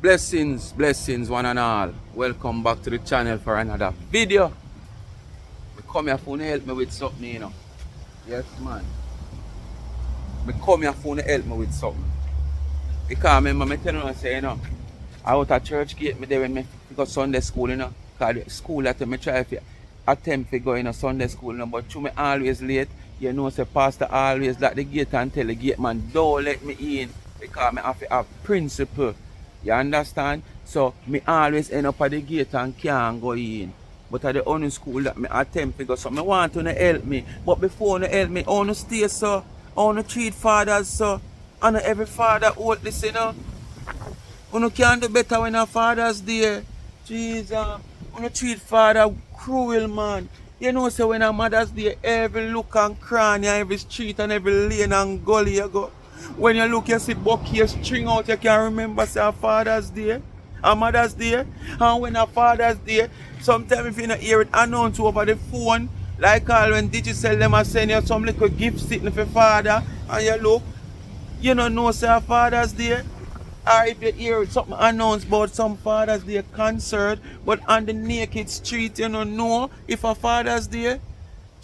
Blessings one and all. Welcome back to the channel for another video. Me come here for to help me with something, you know. Yes, man. Me come here for to help me with something. Because remember me tell you, say, you know, out of church gate me there when me go Sunday school, you know. Because the school that me try to attempt to go in a Sunday school, you know, but through me always late. You know, say pastor always lock the gate and tell the gate man, don't let me in. Because I have to have principle. You understand? So me always end up at the gate and can't go in. But at the only school that me attempt to go, so me want to help me. But before you help me, I want to stay so. I want to treat fathers so. And every father hold this, you know. You can't do better when a father's there. Jesus. You treat father cruel, man. You know, so when a mother's there, every look and cranny, every street and every lane and gully you go. When you look, you see bucky string out, you can remember say a father's there, a mother's there. And when a father's there, sometimes if you don't hear it announced over the phone, like all when Digicel them are send you some little gift sitting for father, and you look, you don't know say a father's there. Or if you hear something announced about some father's day concert, but on the naked street you don't know if a father's there.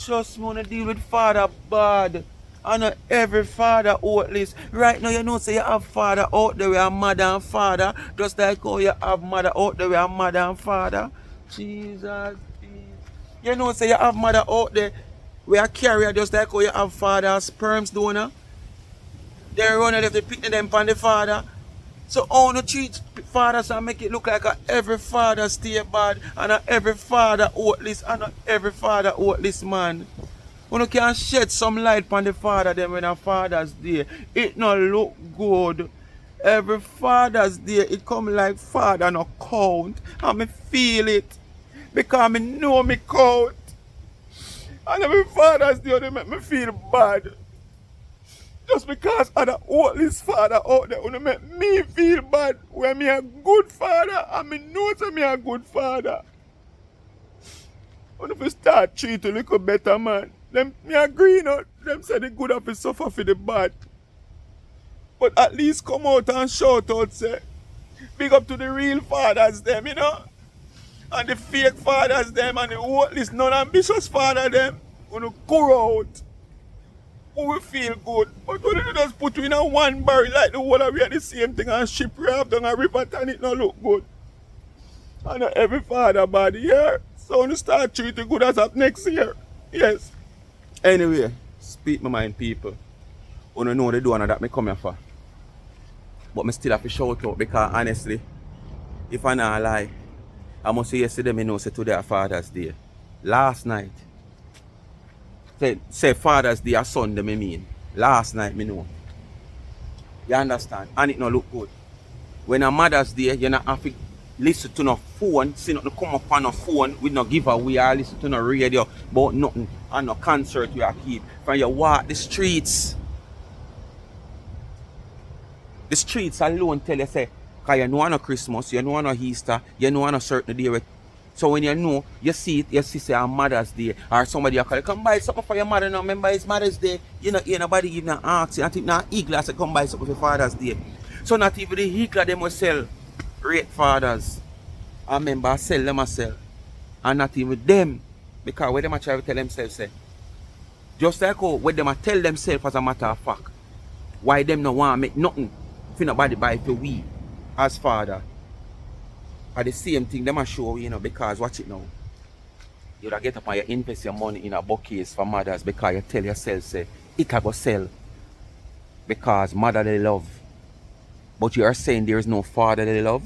Trust me, wanna deal with father bad. I know every father out list. Right now you know say you have father out there with a mother and father. Just like how you have mother out there with a mother and father. Jesus. You know say you have mother out there with a carrier just like how you have father sperms donor. They run out of the picnic them from the father. So how you treat fathers and make it look like every father stay bad and every father out list and every father out list man. You can shed some light on the father them when a father's day. It not look good. Every father's day it come like father no count. And me feel it. Because me know me count. And every father's day they make me feel bad. Just because of the oldest father out there who make me feel bad when me a good father and me know that me a good father. When we start treat a little better man. Them me agree, you know, them say the good have to suffer for the bad. But at least come out and shout out, say, big up to the real fathers them, you know. And the fake fathers them and the worthless, non-ambitious father them, who go out. Who will feel good. But when you just put you in a one barrel like the whole of we are the same thing and ship raft down a river and it not look good. And every father by the year. So when you start treating good as up next year. Yes. Anyway, speak my mind, people. You don't know the door that me come here for. But me still have to shout out because honestly, if I not lie, I must say yesterday me know say today a Father's Day. Last night. Say Father's Day a Sunday me mean. Last night me know. You understand? And it not look good. When a Mother's Day, you not have to listen to no phone, see nothing come up on no phone with no giveaway or listen to no radio about nothing and no concert you keep. From you walk the streets. The streets alone tell you say, cause you know on Christmas, you know on Easter, you know on a certain day. So when you know, you see it, you see say on Mother's Day or somebody call you, come buy something for your mother now, remember it's Mother's Day. You know, nobody even ask you. I think now Eagle say come buy something for Father's Day. So not even the Eagle them will sell great fathers. I remember I sell them myself. And not even them. Because when them try to tell themselves say, just like how when them tell themselves as a matter of fact, why them no want to make nothing for nobody buy for we as father. Are the same thing them show you know, because watch it now. You get up and you invest your money in a bookcase for mothers because you tell yourself say it can go sell. Because mother they love. But you are saying there is no father they love.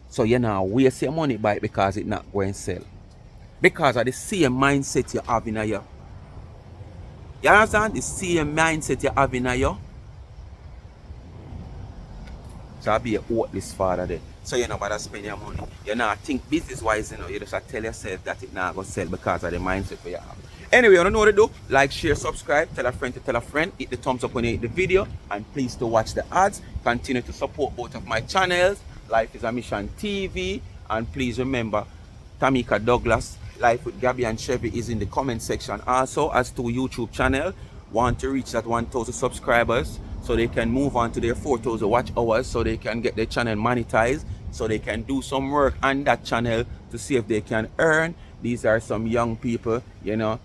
So you now waste your money by it because it's not going to sell. Because of the same mindset you have in you. You understand? The same mindset you have in you. So I'll be a worthless father there. So you know about to spend your money. You not think business wise, you know, you just tell yourself that it not gonna sell because of the mindset you have. Anyway, you don't know what to do. Like, share, subscribe, tell a friend to tell a friend, hit the thumbs up when you hit the video, and please to watch the ads. Continue to support both of my channels, Life is a Mission TV, and please remember Tamika Douglas, Life with Gabby and Chevy is in the comment section. Also, as to YouTube channel, want to reach that 1,000 subscribers so they can move on to their 4,000 watch hours so they can get their channel monetized. so they can do some work on that channel to see if they can earn. These are some young people, you know,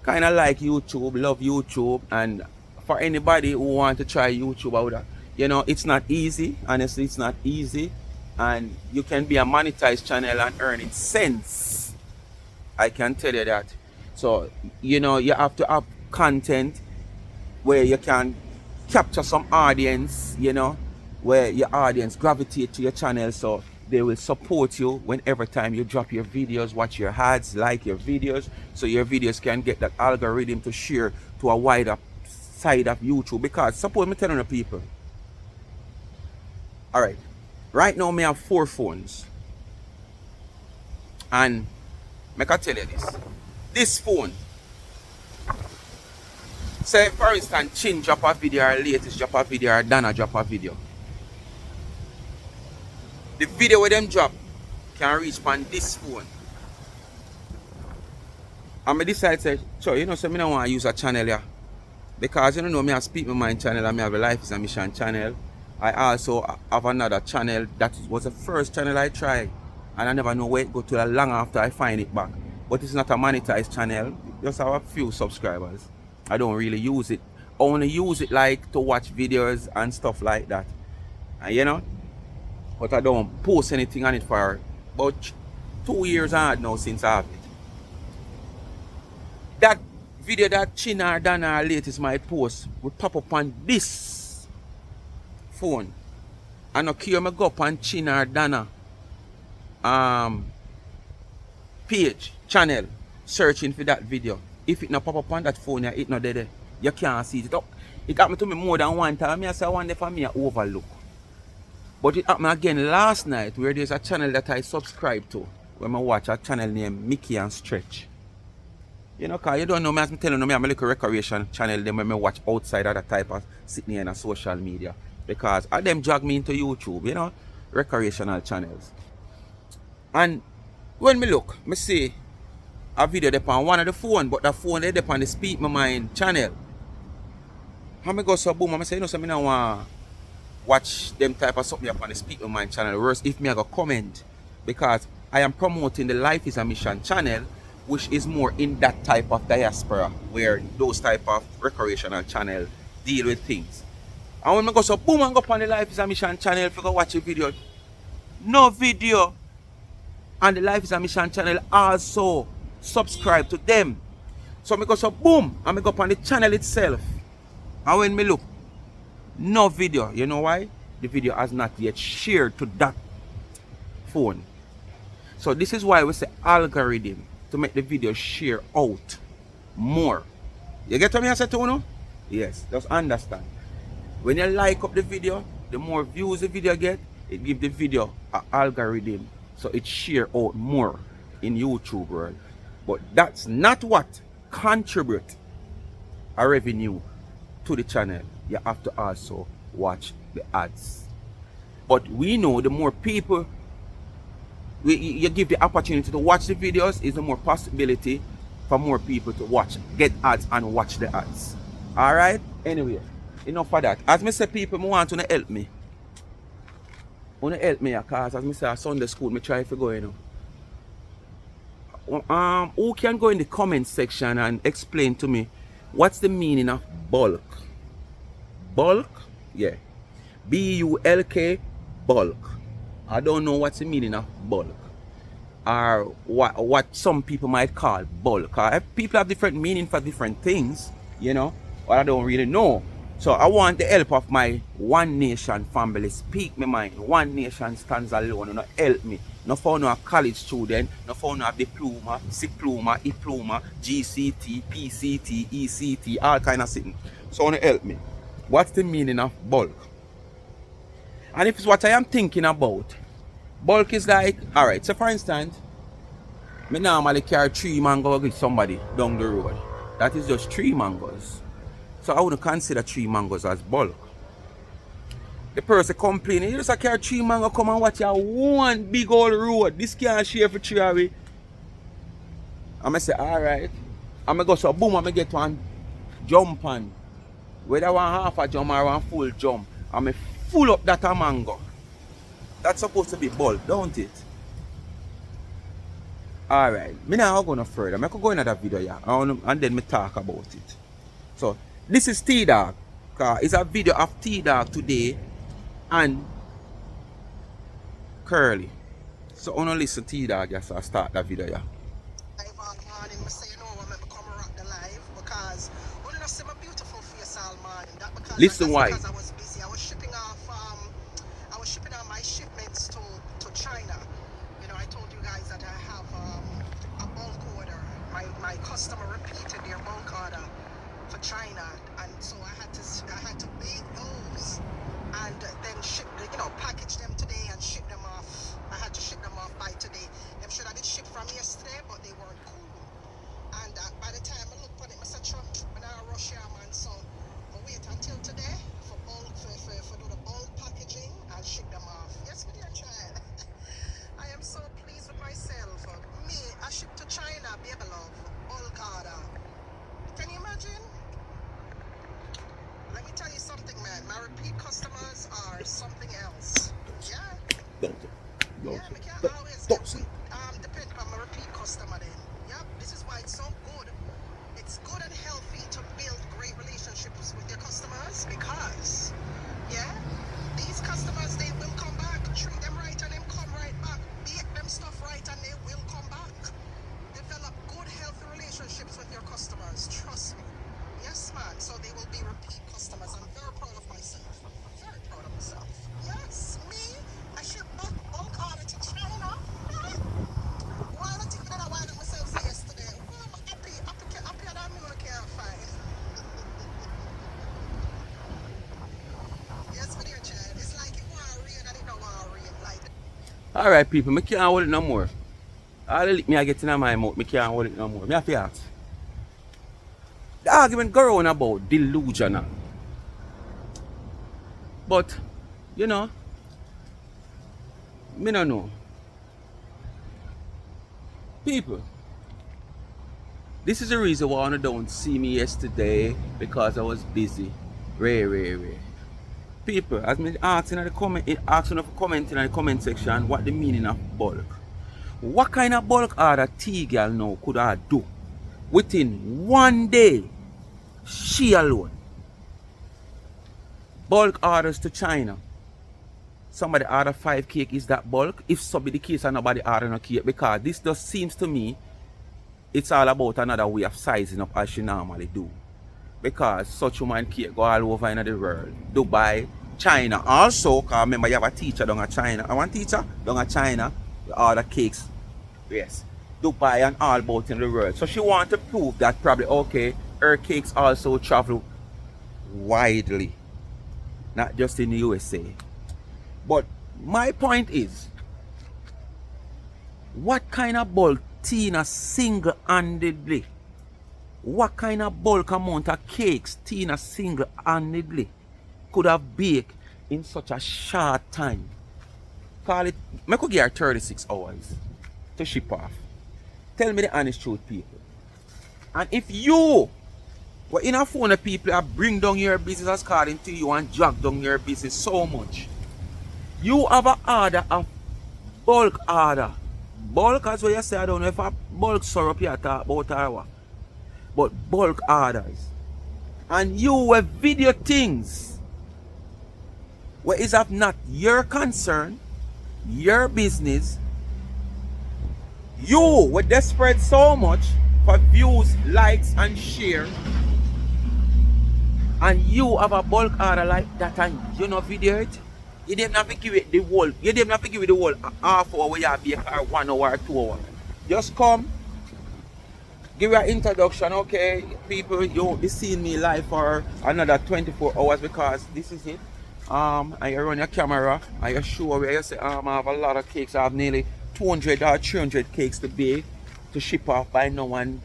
kind of like YouTube, love YouTube, and for anybody who want to try YouTube out, you know, it's not easy. Honestly, it's not easy, and you can be a monetized channel and earn it cents. I can tell you that. So, you know, you have to have content where you can capture some audience, you know, where your audience gravitate to your channel, so they will support you whenever time you drop your videos, watch your ads, like your videos, so your videos can get that algorithm to share to a wider side of YouTube. Because suppose me telling the people, all right, right now me have 4 phones, and I can tell you this phone, say for instance Chin drop a video, or Latest drop a video, or Dana drop a video, the video where them drop can reach on this phone. And I decide to say, so you know, so I don't want to use a channel here. Because you know, me have Speak My Mind channel, and me have a Life is a Mission channel. I also have another channel that was the first channel I tried, and I never know where it go to long after I find it back. But it's not a monetized channel, just have a few subscribers. I don't really use it. I only use it like to watch videos and stuff like that. And you know, but I don't post anything on it for about 2 years hard now since I have it. That video that Chin or Dana or Latest might post would pop up on this phone. I don't care me go up on Chin or Dana page, channel, searching for that video. If it not pop up on that phone, it not there. You can't see it. It happened to me more than one time. I say one day for me I overlook. But it happened again last night, where there's a channel that I subscribe to, when I watch a channel named Mickey and Stretch. You know, cause you don't know me, as I'm telling you, me, I'm a little recreation channel them when I watch outside of that type of sitting in a social media. Because of them drag me into YouTube, you know, recreational channels. And when me look, me see a video there on one of the phone, but the phone there on the Speak My Mind channel. And me go so boom, and I say, you know, so me don't want watch them type of something up on the Speak My Mind channel. Worse if me I go comment, because I am promoting the Life is a Mission channel, which is more in that type of diaspora, where those type of recreational channel deal with things. And when I go so boom and go up on the Life is a Mission channel, if you go watch a video, no video on the Life is a Mission channel, also subscribe to them. So I go so boom and I go up on the channel itself, and when me look, no video. You know why? The video has not yet shared to that phone. So this is why we say algorithm, to make the video share out more. You get what me I say to you? Yes, just understand. When you like up the video, the more views the video get, it gives the video an algorithm, so it share out more in YouTube world. But that's not what contribute a revenue to the channel. You have to also watch the ads. But we know the more people you give the opportunity to watch the videos, is the more possibility for more people to watch, get ads and watch the ads. Alright? Anyway, enough of that. As I say, people want to help me. Want to help me, because as I say, at Sunday school, I try to go, you know. Who can go in the comment section and explain to me what's the meaning of bulk? Bulk? Yeah. B-U-L-K, bulk. I don't know what's the meaning of bulk, or what some people might call bulk. People have different meaning for different things, you know, but I don't really know. So I want the help of my One Nation family. Speak My Mind. One Nation stands alone. You know, help me. No for no college student, no for no diploma, diploma, diploma, GCT, PCT, ECT, all kind of things. So want to help me. What's the meaning of bulk? And if it's what I am thinking about, bulk is like, alright, so for instance, me normally carry 3 mangoes with somebody down the road. That is just 3 mangoes. So I wouldn't consider 3 mangoes as bulk. The person complaining, you just carry 3 mangoes, come and watch your one big old road. This can't share for 3 away. I'm say, alright. I'm go so boom, I'm get one jump on. Whether one half a jump or one full jump, I'm full up that a mango. That's supposed to be bulk, don't it? Alright, me now go no further. I could go in another video, yeah, and then me talk about it. So, this is T-Dog. It's a video of T-Dog today and Curly. So, I want to listen to T-Dog, yeah, so I start that video, yeah. Listen why. Because I was busy. I was shipping off my shipments to China. You know, I told you guys that I have a bulk order. My customer repeated their bulk order for China, and so I had to bake those and then ship, package them today and ship them off. I had to ship them off by today. Them should have been shipped from yesterday, but they weren't cool. And by the time I look at it, I said, when I rush here, man, so I wait until today for do the bulk packaging and ship them off. Yes, my dear child. I am so pleased with myself. Me, I ship to China, baby love, bulk order. Can you imagine? Let me tell you something, man. My repeat customers are something else. Yeah. Don't. Yeah, I can't always depend on my repeat customer then. Yep, this is why it's so good. It's good and healthy to build great relationships with your customers because, yeah, these customers, they will come back. Treat them right and them come right back. Bake them stuff right and they will come back. Develop good, healthy relationships with your customers. Trust me. Yes, man. So they will be repeat customers. I'm very proud of myself. Very proud of myself. Yes, me. I ship bulk order to China. Why not take that away myself yesterday? Well, I'm happy that I'm going to can't find. Yes, my dear child. It's like it want to rain and it don't want to rain. Like Alright, people, I can't hold it no more. All the lick me I get in my mouth, I can't hold it no more. I have to ask. The argument go on about delusional. But, me don't know. People, this is the reason why you don't see me yesterday, because I was busy. Ray. People, as me asking in the comment in the comment section what the meaning of bulk. What kind of bulk order T-Girl now could I do within 1 day? She alone. Bulk orders to China. Somebody order 5 cake, is that bulk? If so be the case and nobody order no cake, because this just seems to me it's all about another way of sizing up as she normally do. Because such woman cake go all over in the world. Dubai, China. Also, because remember you have a teacher down at China. I want teacher down at China. We order cakes. Yes. Dubai and all about in the world. So she want to prove that probably, okay, her cakes also travel widely. Not just in the USA. But my point is, what kind of bulk Tina single-handedly, what kind of bulk amount of cakes Tina single-handedly could have baked in such a short time? Call it, I could give her 36 hours to ship off. Tell me the honest truth, people. And if you were in a phone of people that bring down your business according to you and drag down your business so much, you have an order of bulk order. Bulk, as what you say, I don't know if a bulk syrup you talk about or what. But bulk orders. And you will video things where is of not your concern, your business. You were desperate so much for views, likes, and share. And you have a bulk order like that and you not video it. You didn't have to give it the whole. You didn't have to give it the whole half hour where you have bake or 1 hour or 2 hours. Just come, give your introduction, okay, people. You'll be seeing me live for another 24 hours because this is it. And you run your camera and you show where you say, I have a lot of cakes. I have nearly 200 or 300 cakes to bake to ship off by now and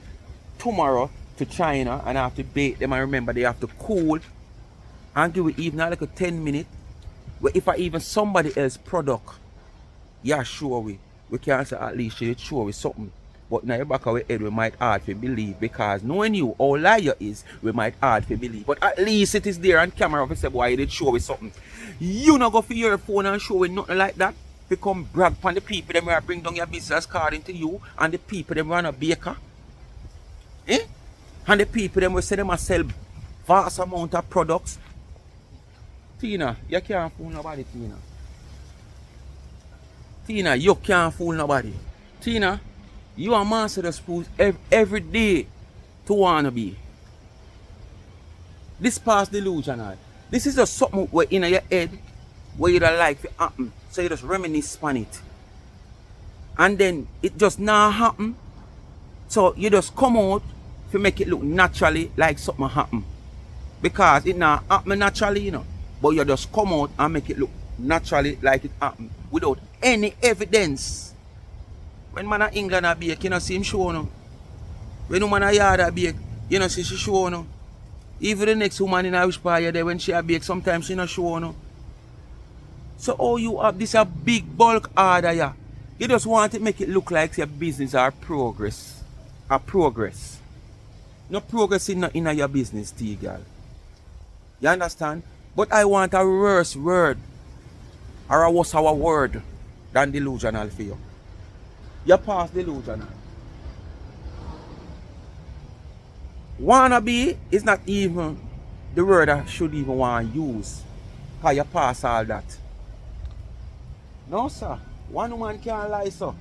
tomorrow to China, and I have to bake them. And remember, they have to cool and give it even like a 10 minutes. But if I even somebody else product, yeah, sure we can say at least you sure with something. But now you're back our head, we might hard to believe, because knowing you how liar is, we might hard to believe. But at least it is there on camera. If you say, boy, you did show with something. You not go for your phone and show with nothing like that. to come brag upon the people them who bring down your business card into you and the people them who are a baker. Eh? And the people them will say them sell vast amount of products. Tina, you can't fool nobody, Tina. Tina, you can't fool nobody. Tina, you are master the schools every day to wanna be. This past delusional. This is just something where in your head where you don't like to happen. So you just reminisce on it. And then it just not happen. So you just come out to make it look naturally like something happen. Because it not happen naturally, you know. But you just come out and make it look naturally like it happened without any evidence. When man in England a bake, you know see him show no. When woman a yard a bake, you know see she show no. Even the next woman in a wish party there when she a bake, sometimes she not show no. So oh you have this a big bulk order yeah. You just want to make it look like your business or progress. A progress. No progress in your business, T girl. You understand? But I want a worse word or a worse our word than delusional for you. You pass delusional. Wannabe is not even the word I should even want to use. Because you pass all that. No sir. One woman can't lie so.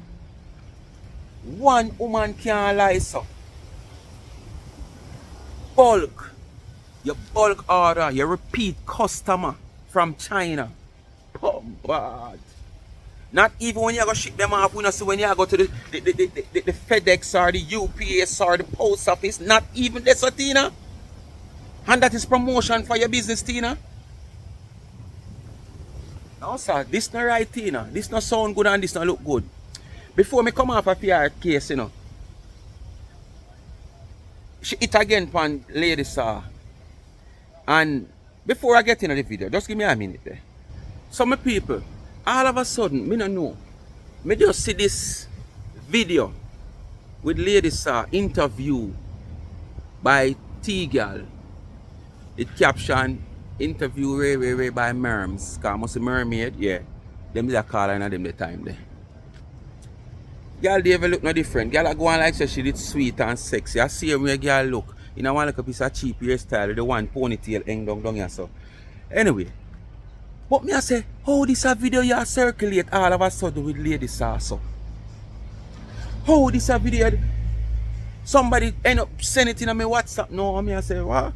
One woman can't lie so. Bulk. Your bulk order, your repeat customer from China. Oh, bad. Not even when you go ship them off, we don't see when you go to the FedEx or the UPS or the post office. Not even this, Tina. And that is promotion for your business, Tina. No, sir. This not right, Tina. This not sound good and this not look good. Before me come off a PR case, you know. She hit again upon Lady Saw. And before I get into the video, just give me a minute there. Some people, all of a sudden, me don't know. Me just see this video with Lady Saw interview by T-Girl. It caption interview Ray by Merms. Because I must be mermaid, yeah. Them is a caller and them the time there. Girl, they ever look no different. Girl, I go on like so she did sweet and sexy. I see where girl look. You know, one like a piece of cheap hairstyle, the one ponytail hang down here so. Anyway. But me I say, how this a video you circulate all of a sudden with Lady Saw so? How this a video somebody end up send it in my WhatsApp? No, me I say, what?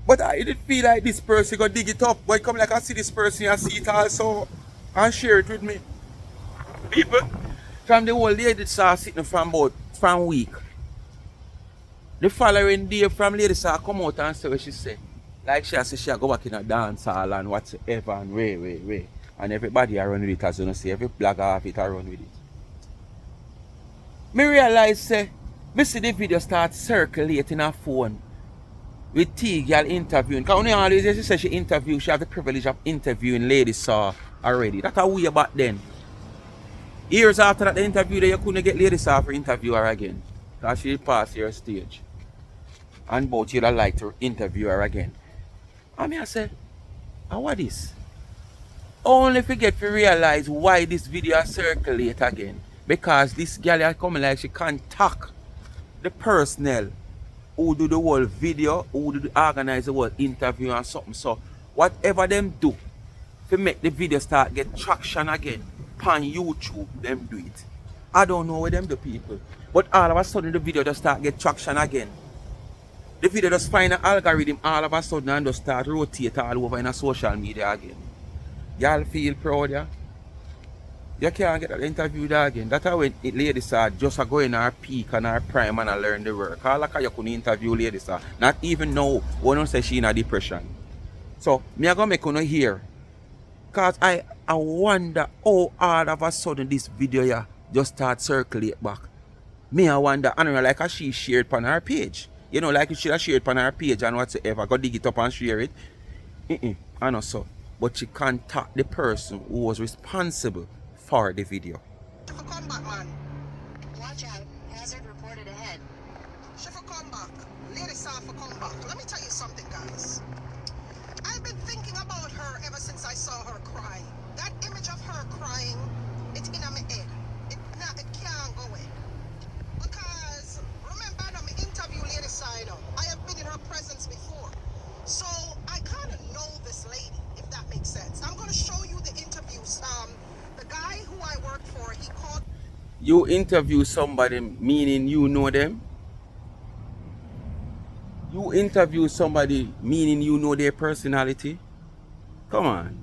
But I didn't feel like this person go dig it up. But come like I see this person and see it also and share it with me. People from the whole Lady Saw sitting from week. The following day from Lady Saw come out and say what she say. Like she say she go back in a dance hall and whatsoever and way. And everybody a run with it as you know see. Every blogger of it a run with it. Me realize say, me see the video start circulating her phone with T-Girl interviewing. Because only always she say she interviewed, she have the privilege of interviewing Lady Saw already. That's a way back then. Years after that interview you couldn't get Lady Saw for interview her again. Because she passed your stage. And both you'd like to interview her again. And I say, what this? Only forget to realize why this video circulate again. Because this girl is coming like she contact the personnel who do the whole video, who do organize the whole interview and something. So whatever them do to make the video start get traction again on YouTube, them do it. I don't know what them do people. But all of a sudden the video just start get traction again. The video just find an algorithm all of a sudden and just start rotate all over in a social media again. Y'all feel proud, yeah? You can't get that interview there again. That's how when Lady Saw just go in her peak and her prime and learn the work. All like you couldn't interview Lady Saw. Not even know when you say she in a depression. So, me I gonna make you hear. Cause I wonder how all of a sudden this video yeah, just start circulate back. Me I wonder, I don't know, like she shared on her page. You know, like she shared on her page and whatsoever. Go dig it up and share it. I know so. But she contact the person who was responsible for the video. Come back, man. Watch out. Hazard reported ahead. She for come back. Lady Saw for come back. Let me tell you something, guys. I've been thinking about her ever since I saw her cry. That image of her crying You interview somebody meaning you know them. You interview somebody meaning you know their personality. Come on.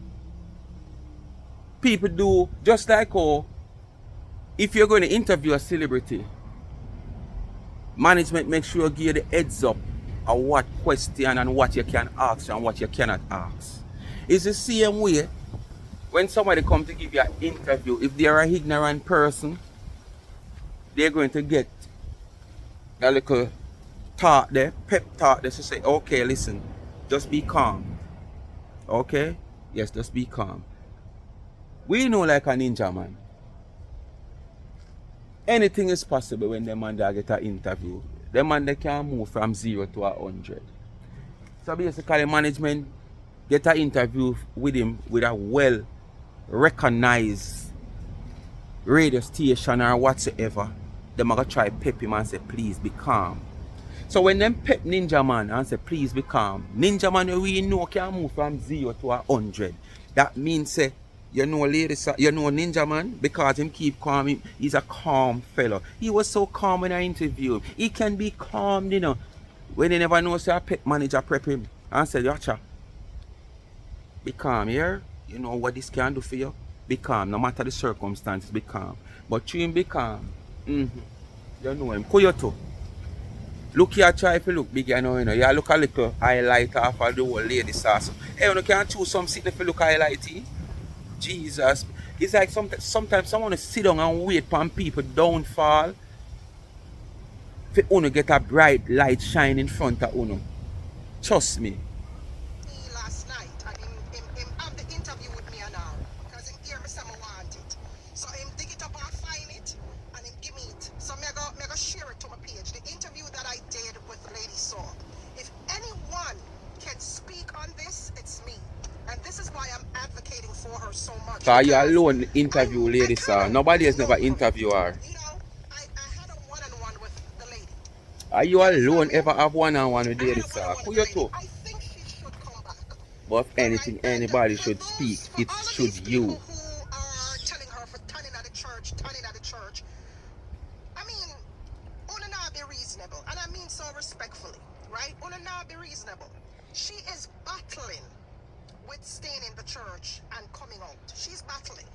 People do just like if you're going to interview a celebrity, management make sure you give you the heads up of what question and what you can ask and what you cannot ask. It's the same way when somebody comes to give you an interview. If they are an ignorant person, they're going to get a little talk there, pep talk there to say, okay, listen, just be calm. Okay? Yes, just be calm. We know like a ninja man. Anything is possible when them man get an interview. Them man they can move from 0 to 100. So basically management get an interview with him with a well recognized radio station or whatsoever. Them are gonna try pep him and say please be calm. So when them pep Ninja Man and say please be calm, Ninja Man we know can move from 0 to 100. That means say you know ladies, you know Ninja Man because him keep calm. He's a calm fellow. He was so calm when I interviewed him. He can be calm, you know. When they never know say a pet manager prep him and said, Yacha, be calm here. You know what this can do for you? Be calm, no matter the circumstances, be calm. But you him be calm. You know him. Koyoto. Look here, try if you look big, you know. You look a little highlight off of the whole lady sauce. Hey, you can't choose some sitting if you look highlighty. Jesus. It's like sometimes someone to sit down and wait for people downfall. For uno get a bright light shine in front of uno. Trust me. Last night, and him have the interview with me and all, because him hear me say I want it. So him dig it up and find it, and him give me it. So me go share it to my page. The interview that I did with Lady Saw. If anyone can speak on this, it's me. And this is why I'm advocating for her so much. So you alone interview Lady Saw. Nobody has never interviewed her. You know, I had a one-on-one with the lady. Are you alone ever have one-on-one with Lady Saw? Who you talk? I think she should come back. But if anything, anybody should speak. It should you. Who are telling her for turning at the church, I mean, una not be reasonable, and I mean so respectfully, right? Una not be reasonable. She is battling with staying in the church and coming out. She's battling.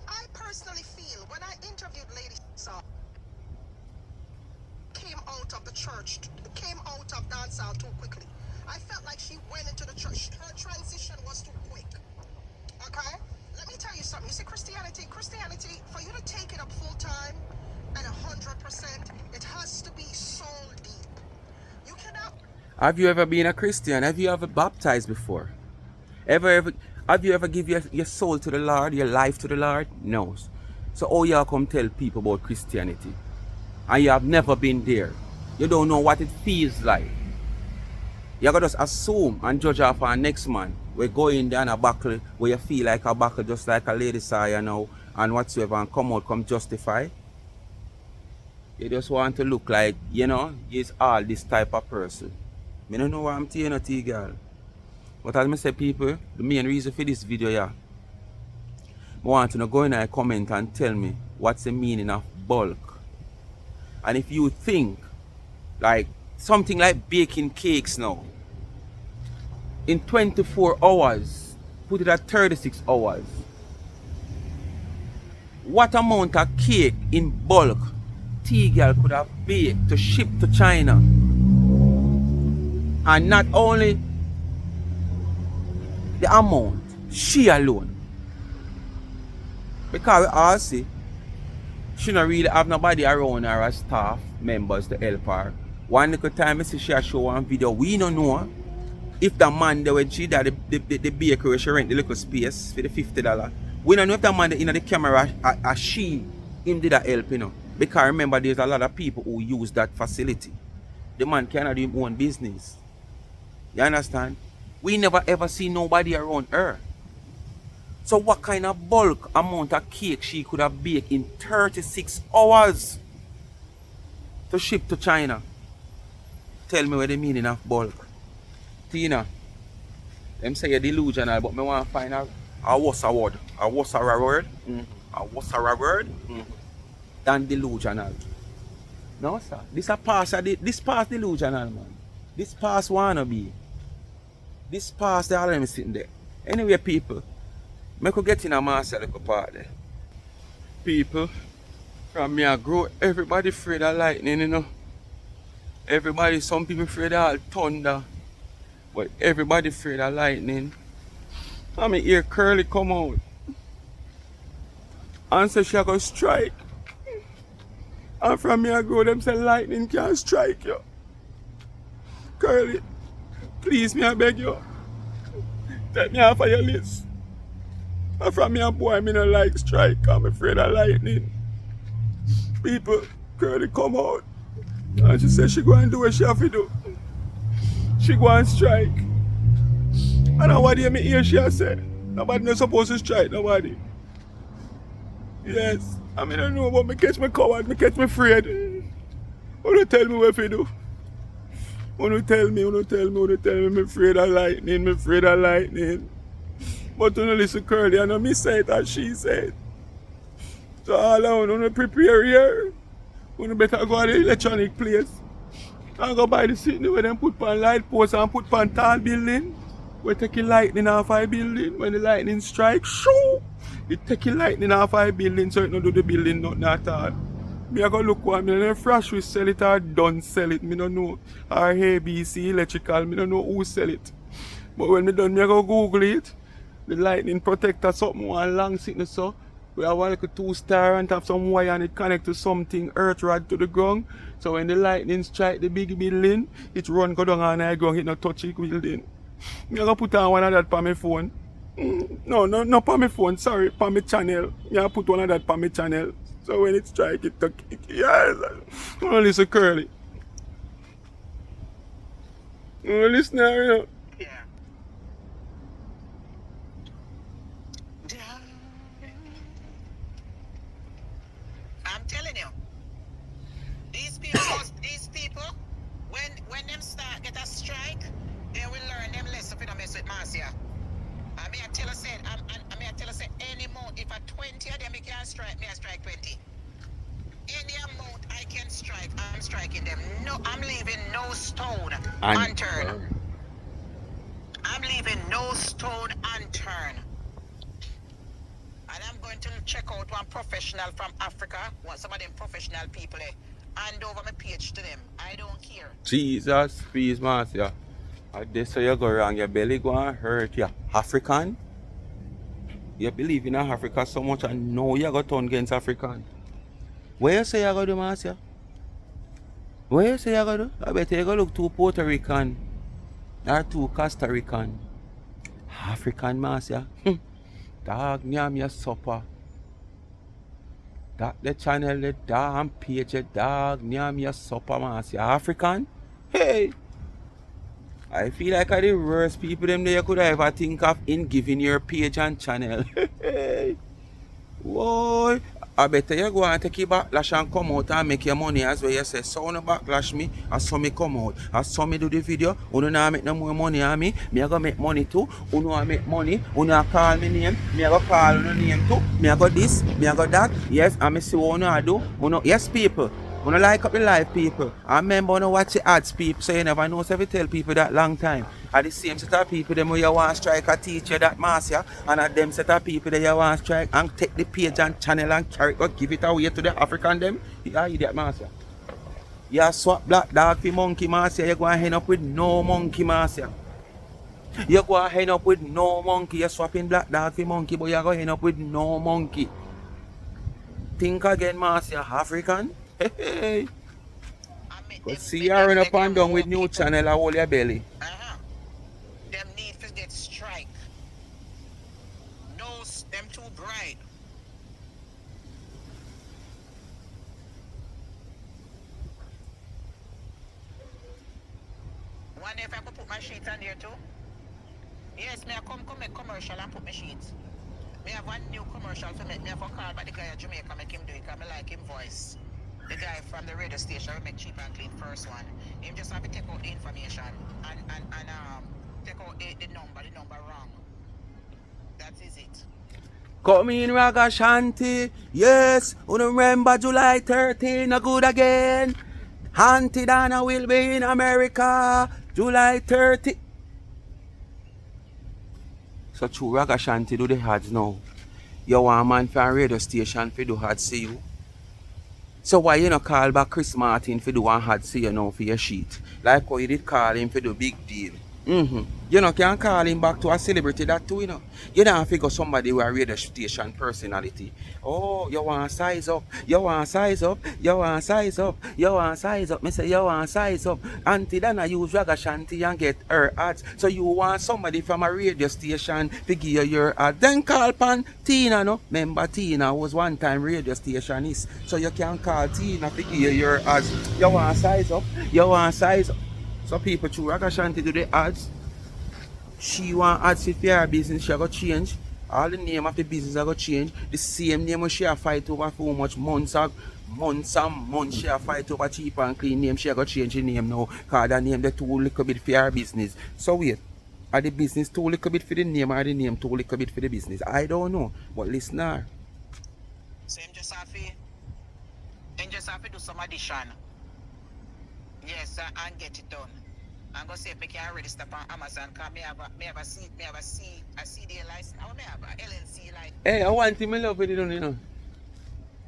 I personally feel when I interviewed Lady Saw, came out of the church, came out of dancehall too quickly. I felt like she went into the church. Her transition was too quick. Okay? Let me tell you something. You see, Christianity, for you to take it up full time and 100%, it has to be soul deep. You cannot. Have you ever been a Christian? Have you ever baptized before? Have you ever give your soul to the Lord, your life to the Lord? No. So how y'all come tell people about Christianity? And you have never been there. You don't know what it feels like. You gotta just assume and judge off our next man. We're going down a buckle where you feel like a buckle just like a lady saw you know and whatsoever and come justify. You just want to look like, you know, he's all this type of person. I don't know what I'm telling you, girl. But as I say, people, the main reason for this video, I want you to go in and comment and tell me what's the meaning of bulk. And if you think like something like baking cakes now, in 24 hours, put it at 36 hours, what amount of cake in bulk T-Girl could have baked to ship to China? And not only the amount, she alone. Because we all see, she don't really have nobody around her as staff members to help her. One little time I see she show one video, we don't know if the man there when she did the bakery, she rent the little space for the $50. We don't know if the man in the camera him did a help, you know. Because remember there's a lot of people who use that facility. The man cannot do his own business. You understand? We never ever see nobody around her. So what kind of bulk amount of cake she could have baked in 36 hours to ship to China? Tell me what the meaning of bulk. Tina, them say you're delusional, but me want to find a what's a word? A what's a word? A what's a word? than delusional. No, sir. This past delusional, man. This past wanna be. This past the all them sitting there. Anyway, people, me could get in a master little part there. People, from me I grow, everybody afraid of lightning, you know. Everybody, some people afraid of thunder, but everybody afraid of lightning. I mean, hear Curly come out and say she go strike. And from me I grow, them say lightning can't strike you. Curly, please me I beg you, take me off of your list. And from me a boy, me no like strike, I'm afraid of lightning. People, Curly come out. And she said she go and do what she have to do. She go and strike. And now what do you hear she has said? Nobody not supposed to strike, nobody. Yes, I mean I don't know, but me catch me coward, me catch me afraid. Who tell me what to do? Who tell me, me afraid of lightning, me afraid of lightning. But you don't listen Curly, I know me say it as she said. So all around, you prepare here. You better go to the electronic place and go buy the sitting where them put on light post and put on tall building. We take the lightning off our building. When the lightning strike, shoo! It take the lightning off our building so it don't do the building nothing at all. Me I go look one, me don't know Fresh we sell it or Done sell it, me don't know. Or ABC Electrical, me don't know who sell it. But when me done, me I go Google it. The lightning protector something one long sickness so. We have one like a 2-star and have some wire and it connect to something, earth rod to the ground. So when the lightning strike the big building, it run go down on the ground, it not touch the building. Me gonna put on one of that on my phone. No, on my phone, sorry, on my channel. Me put one of that on my channel. So when it strike, it yes. You know, listen Curly. You know, listen now, you know. Yeah. I'm telling you, these people, when them start get a strike, they will learn them lesson for them mess with Marcia. I mean, I tell her say any more, if a 20 of them you can strike, me I strike 20. Any amount I can strike, I'm striking them. No, I'm leaving no stone unturned. I'm leaving no stone unturned. And I'm going to check out one professional from Africa, some of them professional people, hand over my page to them. I don't care. Jesus, please, Marcia. This so you go wrong, your belly go and hurt you. African? You believe in Africa so much and know you got turn against African. Where you say you go do, Marcia? Where you say you go do? I bet you go look to Puerto Rican or to Costa Rican. African, Marcia. Dog, nyam your supper. That the channel, the damn page, the dog, nyam your supper, Marcia. African? Hey! I feel like I the worst people them that you could ever think of in giving your page and channel. Whoa! I better you go and take your backlash and come out and make your money as well. You say, so no backlash me, I saw me come out. I saw me do the video, you don't make no more money on me. Me I go make money too. You know I make money, you know call me name, me I go call you name too. Me I go this, me I go that. Yes, I see what I do. You know, yes people. You know, like up the live people. I remember when I watch the ads people, so you never know if you tell people that long time. Are the same set of people them who you want to strike a teacher that Marcia, and at them set of people that you want to strike and take the page and channel and carry it, give it away to the African them. You are idiot, Marcia. You swap black dog for monkey, Marcia. You go and end up with no monkey, Marcia. You go and end up with no monkey. You're swapping black dog for monkey, but you're going to end up with no monkey. Think again, Marcia. African? Hey. But see you run up and down with new channel, I hold your belly. Them need to get strike. Nose, them too bright. Wonder if I could put my sheets on there too? Yes, me I come make commercial and put my sheets. Me have one new commercial for me. Me have a call by the guy at Jamaica, make him do it, because I like him voice. The guy from the radio station will make cheap and clean first one. Him just have to take out the information and take out the number wrong. That is it. Come in, Raga Shanti. Yes, you remember July 13, a good again. Auntie Dana will be in America. July 30. So true, Raga Shanti do the ads now. You want a man for a radio station for do ads see you. So why you not call back Chris Martin for do one ad see you now for your sheet? Like how you did call him for the big deal. You know, can call him back to a celebrity that too, you know. You don't figure somebody with a radio station personality. Oh, you want to size up, you want to size up, you want to size up, you want to size up. Me say you want to size up. Auntie Dana use Raga Shanti and get her ads. So you want somebody from a radio station to give you your ad. Then call pan Tina, no? Remember Tina was one time radio stationist. So you can call Tina to give you your ads. You want to size up, you want to size up. So people through Raga Shanti do the ads. She want ads for her business, she go change. All the name of the business are go change. The same name she a fight over for how much months and months she a fight over cheap and clean name. She a go change the name now. Cause the name the too little bit for her business. So wait, are the business too little bit for the name or the name too little bit for the business? I don't know. But listener. So him just have to do some addition. Yes, and get it done. I'm gonna see if I can register on Amazon because me have a CDA license. I have a LLC license. Hey, I want him to love it, you know.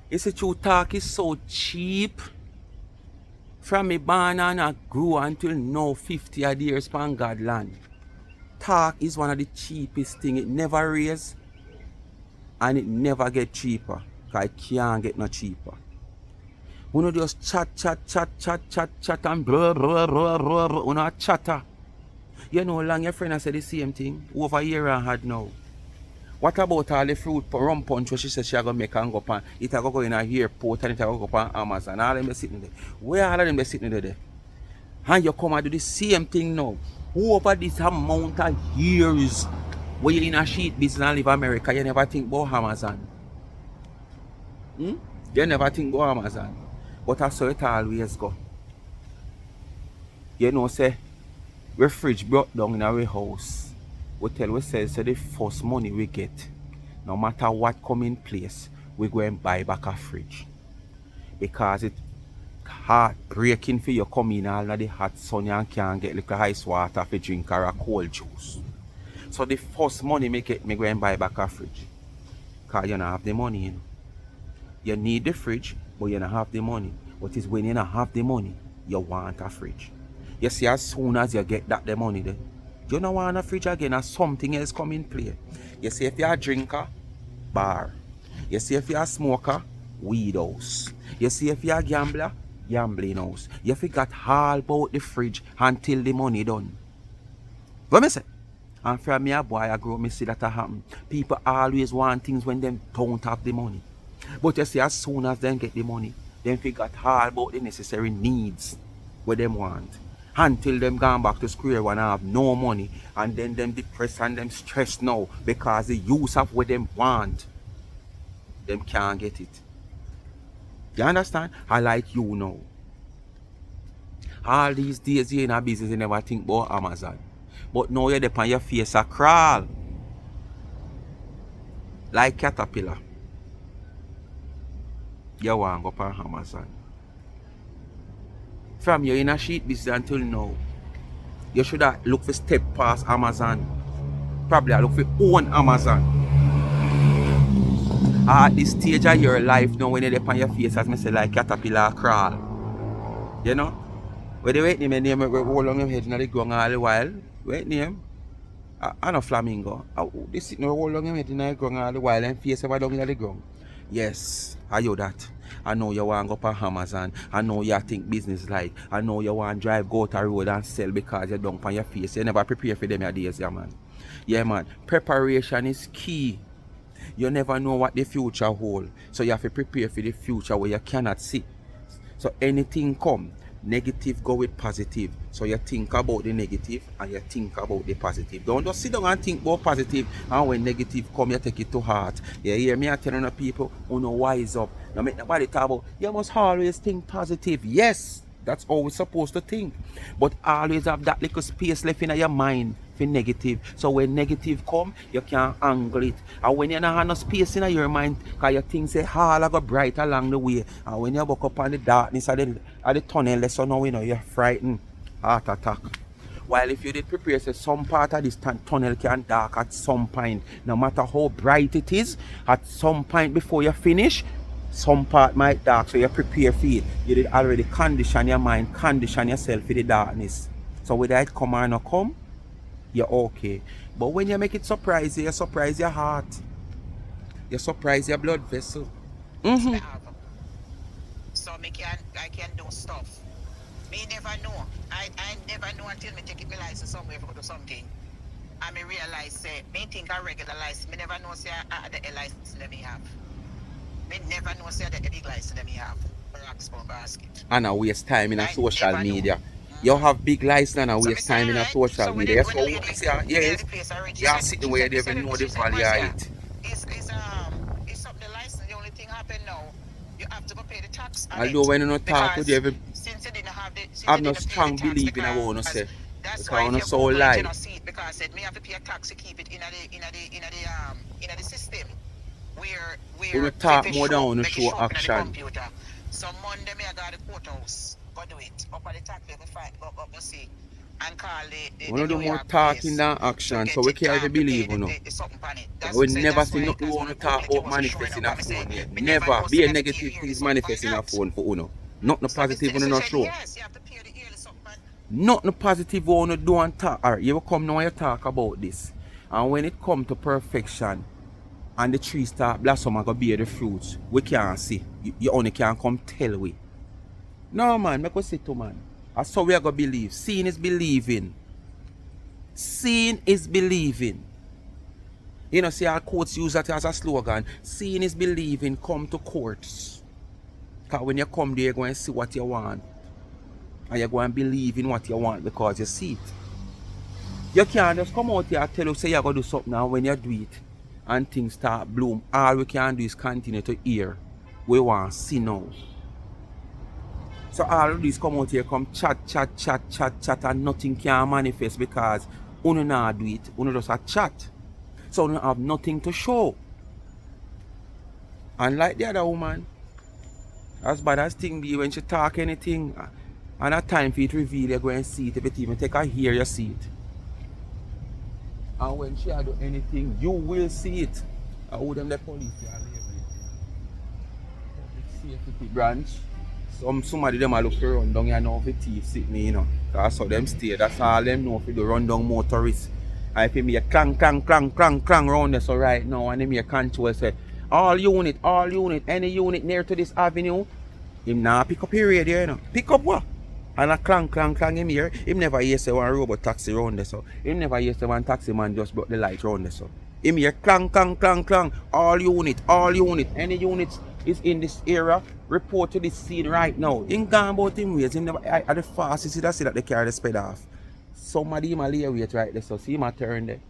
You see, true talk is so cheap. From me born and I grew until now 50 odd years upon God land. Talk is one of the cheapest things. It never raise and it never get cheaper. Because it can't get no cheaper. We don't just chat and blah blah blah blah blah. We don't chatter. You know, long your friend has said the same thing. Over a year and had now. What about all the fruit rum punch she said she going to make and go pan? It will go in a airport and it will go on Amazon. All of them sitting there. Where all of them sitting there? And you come and do the same thing now. Over this amount of years where you in a sheet business and live in America, you never think about Amazon. You never think about Amazon. But that's how it always go. You know, say, we fridge brought down in our house. We tell ourselves so the first money we get, no matter what come in place, we go and buy back a fridge. Because it's heartbreaking for you come in all the hot sun and can't get like ice water for drink or a cold juice. So the first money me get, me go and buy back a fridge. Because you don't have the money, you know. You need the fridge, but you don't have the money. But it's when you don't have the money, you want a fridge. You see, as soon as you get that the money there, you don't want a fridge again, or something else come in play. You see, if you're a drinker, bar. You see, if you're a smoker, weed house. You see, if you're a gambler, gambling house. You forgot all about the fridge until the money done. What me say? And from me a boy I grow, me see that happen. People always want things when them don't have the money. But you see, as soon as them get the money, them forgot all about the necessary needs what them want. Until them gone back to square one and have no money. And then them depressed and them stressed now because the use of what them want, them can't get it. You understand? I like you now. All these days you in a business, you never think about Amazon. But now you're on your face a crawl. Like caterpillar. You want to go on Amazon. From you in a sheet business until now, you should have look for step past Amazon. Probably look for own Amazon. At this stage of your life now, when you're on your face, as I say, like caterpillar crawl. You know? When they wait name roll on your head in the ground all the while. Wait name. I know flamingo. They sit now roll on your head in the ground all the while and face ever down in the ground. Yes, I know that. I know you want to go on Amazon. I know you think business like. I know you want to drive go to the road and sell because you're down on your face. You never prepare for them your days, yeah man. Yeah man, preparation is key. You never know what the future holds. So you have to prepare for the future where you cannot see. So anything come, negative go with positive. So you think about the negative and you think about the positive. Don't just sit down and think about positive and when negative come, you take it to heart. You hear me? I telling the people who know wise up. Now make nobody talk about, you must always think positive. Yes, that's how we're supposed to think. But always have that little space left in your mind for negative. So when negative come, you can angle it. And when you don't have no space in your mind, because you think say all I go bright along the way. And when you walk up on the darkness of the tunnel, so now you know you're frightened. Heart attack. While if you did prepare, say some part of this tunnel can dark at some point. No matter how bright it is, at some point before you finish, some part might dark. So you prepare for it. You did already condition your mind, condition yourself for the darkness. So whether it come or not come, you're okay. But when you make it surprise you surprise your heart. You surprise your blood vessel. Mm-hmm. So I can do stuff. Me never know. I never know until me take it my license somewhere for do something. And me realize say me think I regular license. Me never know say I the license let me have. Me never know say the big license let me have. For basket. And I waste time in a social media. You have big license and I waste time in a social media. So we say, yes, you're sitting where they even know the value of it. It's something the license. The only thing happen now, you have to go pay the tax. Although when you not talk with you, since you didn't have the, I have no strong belief in what I want to say. That's why if you so Google lie. You don't see it because said me have to pay a tax to keep it in the system where we talk more than on show action. So Monday me I got the courthouse. Go do it. Up at the top level fight go see. And call the we do more talking than action, so we can't even believe, you know. We never see nothing we want to talk about manifesting a phone yet. Never. Be a negative things manifesting a phone for Uno. Not the positive on the show. Not the positive we want to do and talk. Alright, you will come now and you talk about this. And when it come to perfection and the tree start blossom and go bear the fruits, we can't see. You only can come tell we. No man, make us sit to man. That's how we are going to believe. Seeing is believing. Seeing is believing. You know, see our courts use that as a slogan. Seeing is believing. Come to courts. Because when you come there, you're going to see what you want. And you're going to believe in what you want because you see it. You can't just come out here and tell you, say you're going to do something, and when you do it and things start bloom, all we can do is continue to hear. We want to see now. So all of these come out here, come chat, and nothing can manifest because you not do it, you just a chat. So you have nothing to show. And like the other woman, as bad as thing be when she talk anything, and at time for it reveal, you're going to see it. If it even take a hear, you see it. And when she do anything, you will see it. I would them the police safety branch. Somebody them a look for run down here now for thief sitting, you know. That's how them stay. That's all them know for the run down motorists. And if you make clang round there so right now and them make control say all unit, any unit near to this avenue, him now pick up your radio, you know. Pick up what? And a clang him here. Him never hear say one robot taxi round there so. Him never hear say one taxi man just brought the light round there so. Him here clang. All unit, any units is in this area, report to this scene right now. In gone about him ways, him never at the fastest you see that they carry the speed off. Somebody him a lay wait right there, so see him a turn there.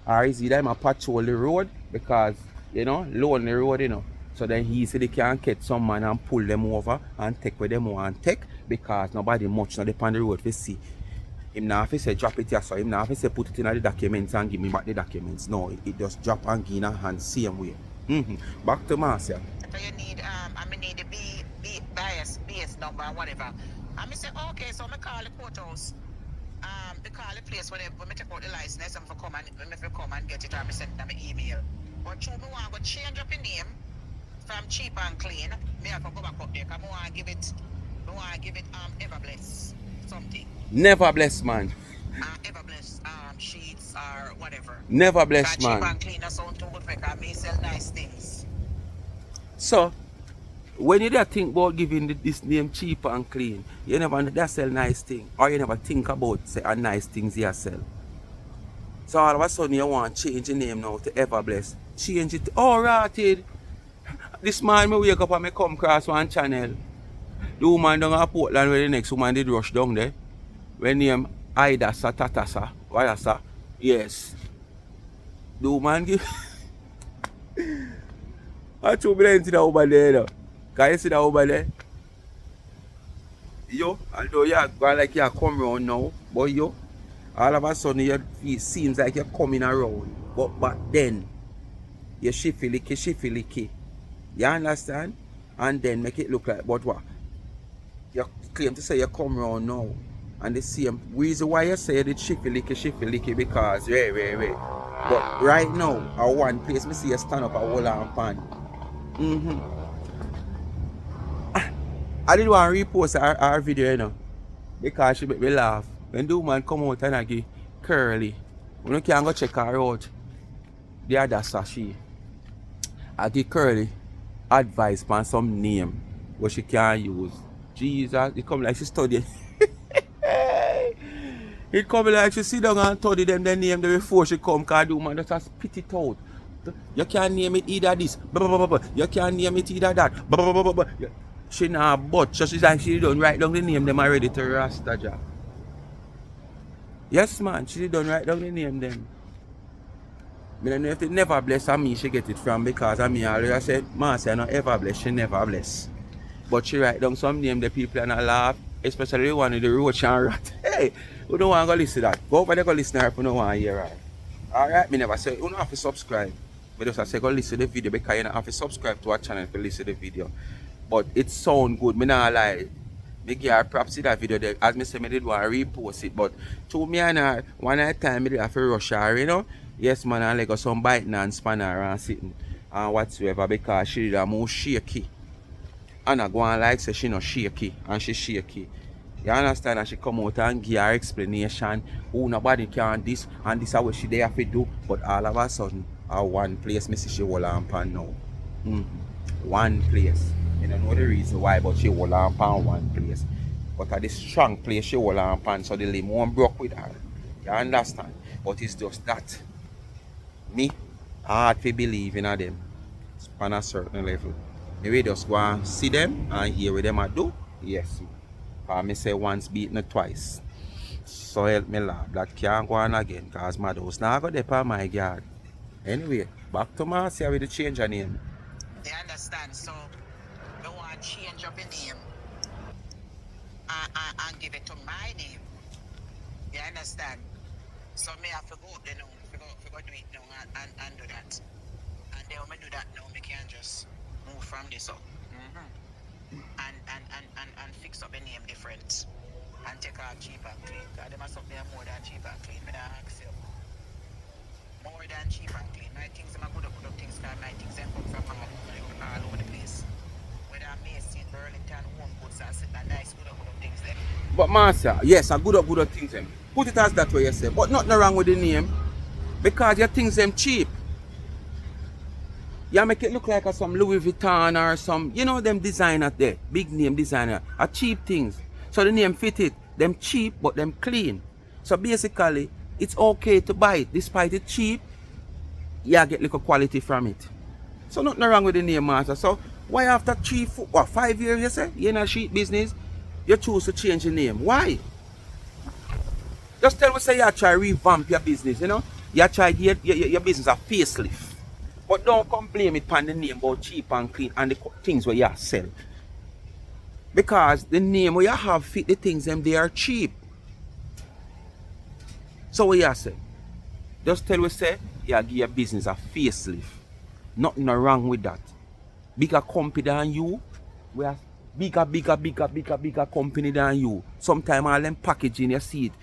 Or is he them a patrol the road because you know, lonely road, you know. So then he said they can catch some man and pull them over and take where them want take because nobody much not on the road to see. Him now if he say drop it here, so him now if he say put it in the documents and give me back the documents. No, it just drop and give in a hand same way. Back to Marcia. So you need I need the BS number or whatever. And I say, okay, so I call the courthouse. They call the place when I take out the license and come and get it, I send them an email. But true, I want to change up the name from cheap and clean. Me have to go back up there because I want to give it Everbless something. Never bless man. Everbless sheets or whatever. Never bless cheap man. Cheap and clean, that's sound too good because I sell nice things. So when you think about giving this name cheap and clean, you never sell nice thing. Or you never think about say a nice things you sell. So all of a sudden you want to change the name now to Everbless. Change it. Oh right. This man me wake up and me come across one channel. The woman down at Portland where the next woman did rush down there. When name Ida Satatasa. What is that? Yes. The woman give I show me see that over there though. Can you see that over there? Yo, although you are going like you come around now, but yo, All of a sudden, it seems like you're coming around. But back then, you shifty licky. You understand? And then make it look like, but what? You claim to say you come around now. And the same reason why you say you did shifty licky, because, wait. But right now, at one place, me see you stand up at Wall and Pan. I did want to repost our video, you know, because she make me laugh. When the woman come out and I give Curly, you can go check her out. The other sashi. I give Curly advice on some name what she can use. Jesus, it come like she studying. It come like she sit down and study them the name before she come, because the woman just spit it out. You can't name it either this. You can't name it either that. She nah but so she's like she done write down the name them already to Rastaja. Yes man, she done write down the name them. I don't know if it never bless or me she get it from, because I mean I already said Marcia not ever bless, she never bless. But she write down some name the people and I laugh, especially the one with the roach and rat. Hey, we don't want to go listen to that. Go over there go listen to her if you don't want to hear her. Alright, me never say you don't have to subscribe. But just say go listen to the video, because you don't have to subscribe to our channel to listen to the video. But it sound good, me not lie. Me give her props to that video there. As me say, me did want to repost it. But to me and her, one at a time, me did have to rush her, you know. Yes man, I like some biting and spanner and sitting and whatsoever, because she did more shaky. And I go on like say she not shaky and she shaky. You understand? And she come out and give her explanation. Oh, nobody can this and this is what she there have to do. But all of a sudden, at one place, me see she hold on pan now. One place. I don't know the reason why, but she hold on pan one place. But at this strong place, she hold on pan, so the limb won't broke with her. You understand? But it's just that. Me, hard to believe in them. On a certain level. Maybe just go and see them and hear what them I do. Yes. Because me say once beaten or twice. So help me laugh. That can't go on again, because my house now go there on my yard. Anyway, back to Marcia with the change her name. They understand, so they want to change up the name and give it to my name. You understand? So me have to go up there now, go do it now and do that. And then when I do that now, we can just move from this up. And fix up the name different. And take out cheap and clean. Because they must up there more than cheap and clean. I don't ask you. More than cheap and clean. My things are good up things, because my things come from all over the place. Whether I'm Macy, Burlington, Home Goods, and sit and nice good up things there. But Marcia, yes, a good up things them. Put it as that way you say. But nothing wrong with the name. Because your things them cheap. You make it look like some Louis Vuitton or some, you know them designer there. Big name designer. Are cheap things. So the name fit it. Them cheap but them clean. So basically, it's okay to buy it. Despite it cheap, you get little quality from it. So nothing wrong with the name, Master. So why after 5 years you say you're in a sheep business, you choose to change the name? Why? Just tell me say you try to revamp your business, you know? You try to get your business a facelift. But don't come blame it on the name about cheap and clean and the things where you sell. Because the name where you have fit the things them they are cheap. So what you say? Just tell me say you give your business a facelift. Nothing wrong with that. Bigger company than you. We are bigger company than you. Sometimes all them packaging you see it.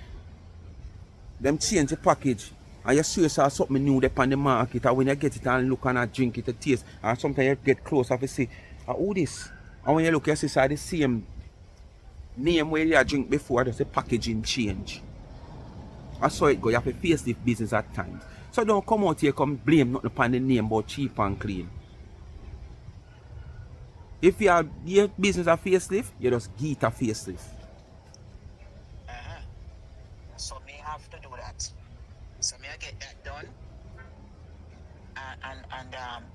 Them change the package. And you see yourself something new there on the market, and when you get it and look and drink it, taste, and sometimes you get close and you say, who this? And when you look, you see the same name where you drink before, there's a packaging change. I saw it go, you have to face this business at times. So don't come out here come blame nothing upon the name about cheap and clean. If you have your business a facelift, you just get a facelift. So me have to do that. So may I get that done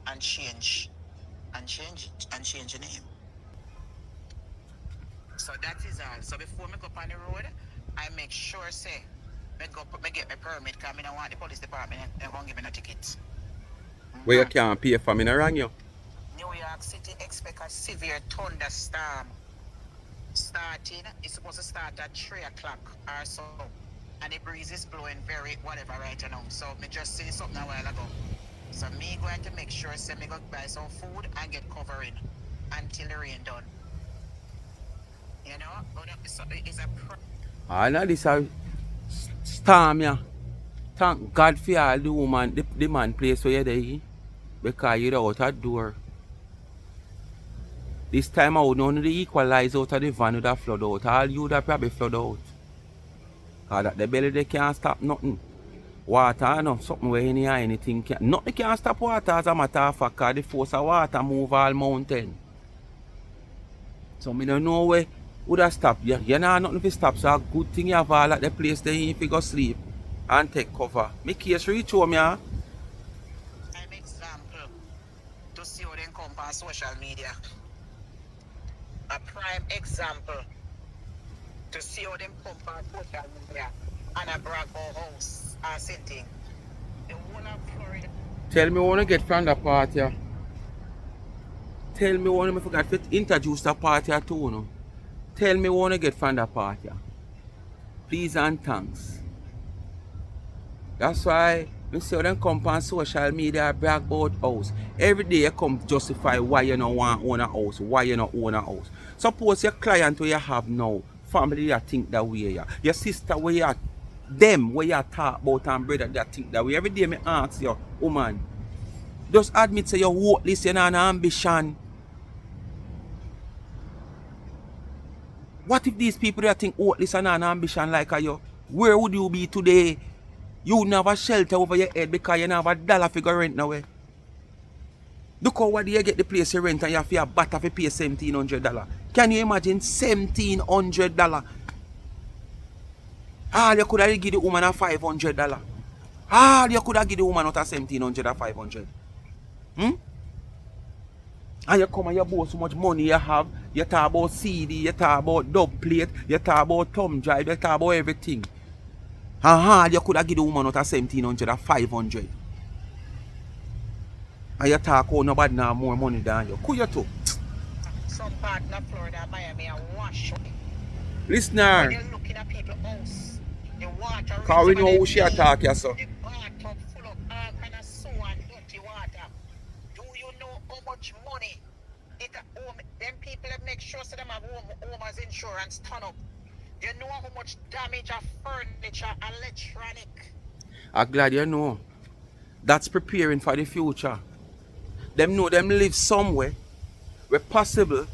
and change the name. So that is all. So before I go up on the road, I make sure say I get my permit, because I don't want the police department they won't give me no ticket. Where you can't pay for me, no wrong you. New York City expect a severe thunderstorm starting. It's supposed to start at 3 o'clock or so. and the breeze is blowing very whatever right now. So me just see something a while ago. So me going to make sure say me go buy some food and get covering until the rain done. You know, but so it's a I know this a storm, yeah. Thank God for all the woman, the man place where you're there. Because you're out a door. This time out, none of the equalize out of the van would have flood out. All you would have probably flood out. Because at the belly they can't stop nothing. Water, no, something where anything can. Nothing can stop water as a matter of fact, because the force of water move all mountain. So me don't know where would have stopped. You know nothing to stop. So a good thing you have all at the place there if you go sleep and take cover. Me case reach home, yeah. prime example to see how they come on social media. A prime example to see how them come on social media and a brag about house and sitting. The whole of Florida. Tell me what you get from the party. Yeah. Tell me what you forgot to introduce the party too. No? Tell me what you get from the party. Please and thanks. That's why I see them come on social media brag about house. Every day you come justify why you don't want to own a house, why you don't own a house. Suppose your client where you have now, family that think that way, yeah. Your sister where you them where you talk about and brother that think that way. Every day me ask you, woman, just admit say you're worthless, you know, an ambition. What if these people that think worthless and an ambition like you? Where would you be today? You wouldn't have a shelter over your head because you don't have a dollar figure rent now. Look how what do you get the place you rent and you have to bat to pay $1,700. Can you imagine $1,700? All you could have give the woman a $500. All you could have give the woman not a $1,700 or $500. And you come and you boast so much money you have. You talk about CD, you talk about dub plate, you talk about thumb drive, you talk about everything. You could have give the woman not a $1,700 or $500. And you talk how nobody have more money than you. Could you too? Some part of Florida, Miami, and wash. Listener. When you're looking at people's house, the water. Because we know who she attack you, so. The bathtub full of all kind of sewer and dirty water. Do you know how much money it them people that make sure so them have homeowner's insurance turn up? You know how much damage of furniture, electronic. I'm glad you know. That's preparing for the future. Them know them live somewhere where possible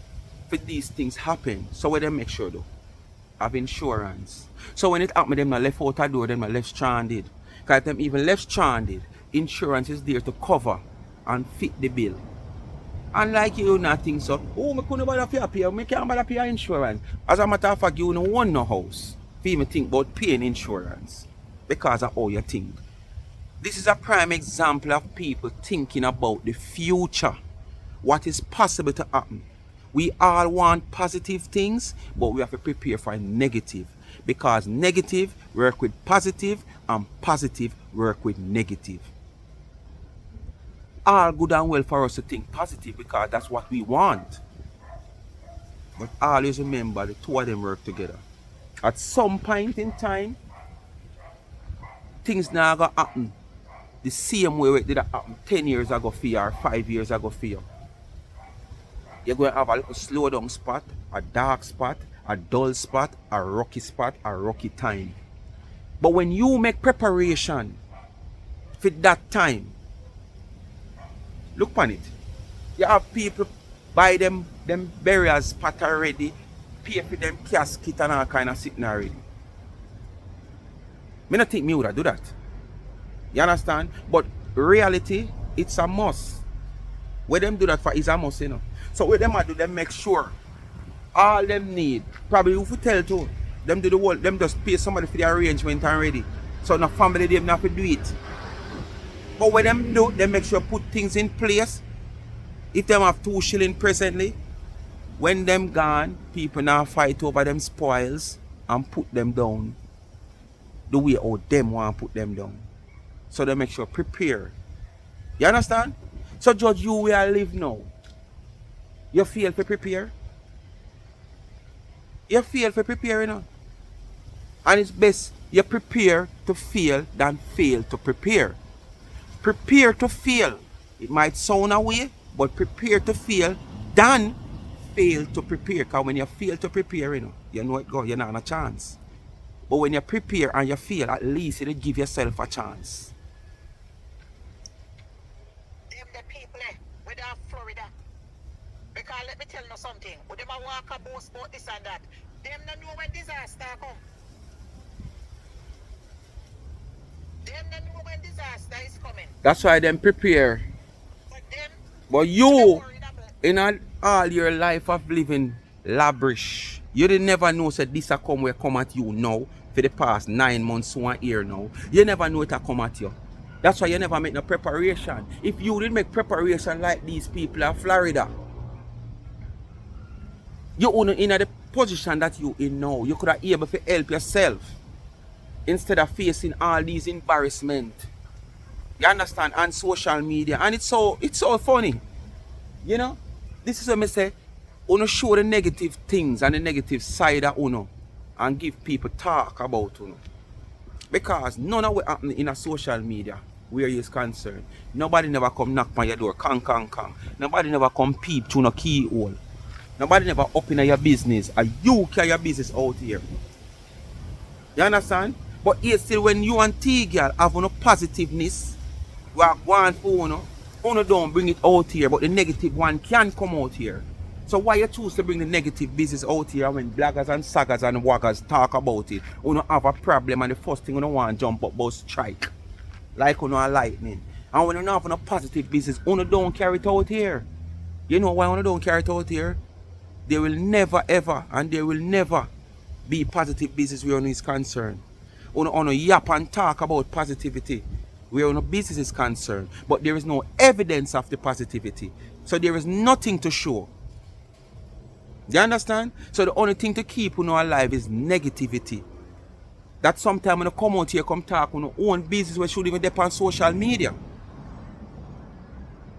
for these things happen. So where they make sure though have insurance. So when it happen, them not left out a door, them not left stranded. Because if them even left stranded, insurance is there to cover and fit the bill. And like you not think so, oh, I couldn't bother pay, I can't bother pay insurance. As a matter of fact, you don't want no house. For even think about paying insurance. Because of how you think. This is a prime example of people thinking about the future. What is possible to happen. We all want positive things, but we have to prepare for negative. Because negative work with positive and positive work with negative. All good and well for us to think positive because that's what we want. But always remember the two of them work together. At some point in time, things now gonna happen the same way it did happen 10 years ago for you or 5 years ago for you. You're going to have a little slow down spot, a dark spot, a dull spot, a rocky time. But when you make preparation for that time, look on it. You have people buy them burial spot already, pay for them casket and all kind of sitting already. Me not think me would have do that. You understand? But reality, it's a must. Where them do that for is a must, you know. So what them do, them make sure all them need. Probably if you tell to them do the whole, them just pay somebody for the arrangement already. So no family them not to do it. But what them do, they make sure put things in place. If them have 2 shilling presently, when them gone, people now fight over them spoils and put them down the way how them want to put them down. So they make sure prepare. You understand? So judge you where I live now. You feel for prepare? You feel for prepare, you know? And it's best You prepare to fail than fail to prepare. Prepare to fail. It might sound away, but prepare to fail than fail to prepare. Because when you fail to prepare, you know it go, you're not a chance. But when you prepare and you fail, at least you give yourself a chance. Them the people without Florida. Because let me tell you something. When them a walk a boast about this and that, them don't know when disaster come. Them don't know when disaster is coming. That's why them prepare. But them, But you, in all your life of living lavish, you didn't never know that this a come at you now for the past 9 months, 1 year now. You never know it a come at you. That's why you never make no preparation. If you didn't make preparation like these people in Florida, you in the position that you in now, you could have able to help yourself instead of facing all these embarrassment. You understand? On social media. And it's so funny. You know? This is what I say. Uno show the negative things and the negative side of Uno and give people talk about Uno. Because none of what happen in a social media where you is concerned. Nobody never come knock on your door. Kang. Nobody never come peep through no keyhole. Nobody never open your business. And you carry your business out here. You understand? But here still when you and T-Girl have no positiveness, we are going for Uno don't bring it out here, but the negative one can come out here. So why you choose to bring the negative business out here when bloggers and saggers and waggers talk about it? Uno have a problem and the first thing Uno want to jump up about strike. Like Uno a lightning. And when you have no positive business, Uno don't carry it out here. You know why Uno don't carry it out here? There will never ever and there will never be positive business where Uno is concerned. Uno yap and talk about positivity where Uno business is concerned. But there is no evidence of the positivity. So there is nothing to show. Do you understand? So the only thing to keep Uno alive is negativity. That sometimes when you come out here, come talk on your own business where should even depend on social media.